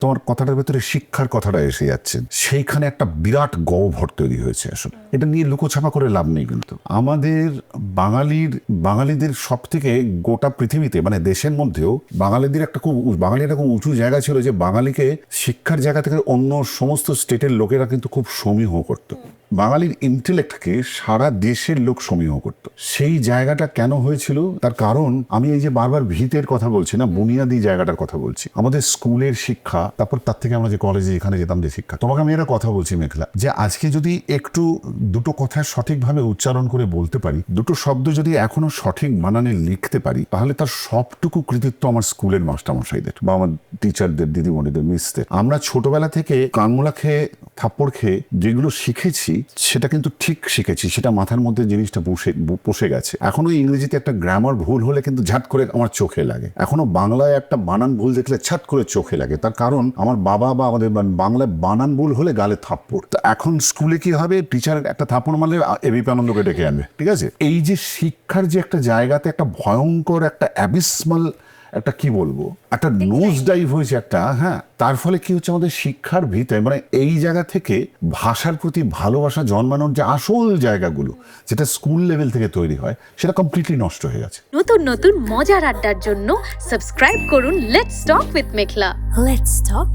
তোমার কথাটার ভেতরে শিক্ষার কথাটা এসে যাচ্ছে, সেইখানে একটা বিরাট গহ্বর তৈরি হয়েছে। আসলে এটা নিয়ে লুকোছাপা করে লাভ নেই। কিন্তু আমাদের বাঙালিদের সব থেকে গোটা পৃথিবীতে মানে দেশের মধ্যেও বাঙালিদের একটা খুব উঁচু জায়গা ছিল, যে বাঙালিকে শিক্ষার জায়গা থেকে অন্য সমস্ত স্টেটের লোকেরা কিন্তু খুব সমীহ করত। বাঙালির ইন্টেলেক্টকে সারা দেশের লোক সমীহ করত। সেই জায়গাটা কেন হয়েছিল তার কারণ আমি এই যে বারবার ভিতের কথা বলছি না, বুনিয়াদি জায়গাটার কথা বলছি। আমাদের স্কুলের শিক্ষা, তারপর তার থেকে আমরা যে কলেজে এখানে যেতাম যে শিক্ষা। তোমাকে আমি একটা কথা বলছি মেঘলা, যে আজকে যদি একটু দুটো কথা সঠিকভাবে উচ্চারণ করে বলতে পারি, দুটো শব্দ যদি এখনো সঠিক বানানে লিখতে পারি, তাহলে তার সবটুকু কৃতিত্ব আমার স্কুলের মাস্টারমশাইদের বা আমার টিচারদের, দিদিমণিদের, মিসদের। আমরা ছোটবেলা থেকে কানমোলা খেয়ে থাপ্পড় খেয়ে যেগুলো শিখেছি সেটা কিন্তু ঠিক শিখেছি, সেটা মাথার মধ্যে জিনিসটা বসে গেছে। এখনো ইংরেজিতে একটা গ্রামার ভুল হলে কিন্তু ঝাট করে আমার চোখে লাগে। এখনো বাংলায় একটা বানান ভুল দেখলে ছাট করে চোখে লাগে। তার কারণ আমার বাবা বা আমাদের বাংলায় বানান ভুল হলে গালে থাপ্পড়। তা এখন স্কুলে কি হবে, টিচার একটা থাপ্পড় মারলে এবিপি আনন্দকে ডেকে আনবে, ঠিক আছে? এই যে শিক্ষার যে একটা জায়গাতে একটা ভয়ঙ্কর একটা অ্যাবিসমাল একটা কি বলবো একটা নোজ ডাইভ হয়েছে একটা, হ্যাঁ। তার ফলে কি হচ্ছে, আমাদের শিক্ষার ভিতরে মানে এই জায়গা থেকে ভাষার প্রতি ভালোবাসা জন্মানোর যে আসল জায়গাগুলো যেটা স্কুল লেভেল থেকে তৈরি হয়, সেটা কমপ্লিটলি নষ্ট হয়ে গেছে। নতুন নতুন মজার আড্ডার জন্য সাবস্ক্রাইব করুন let's talk with Meghla. Let's talk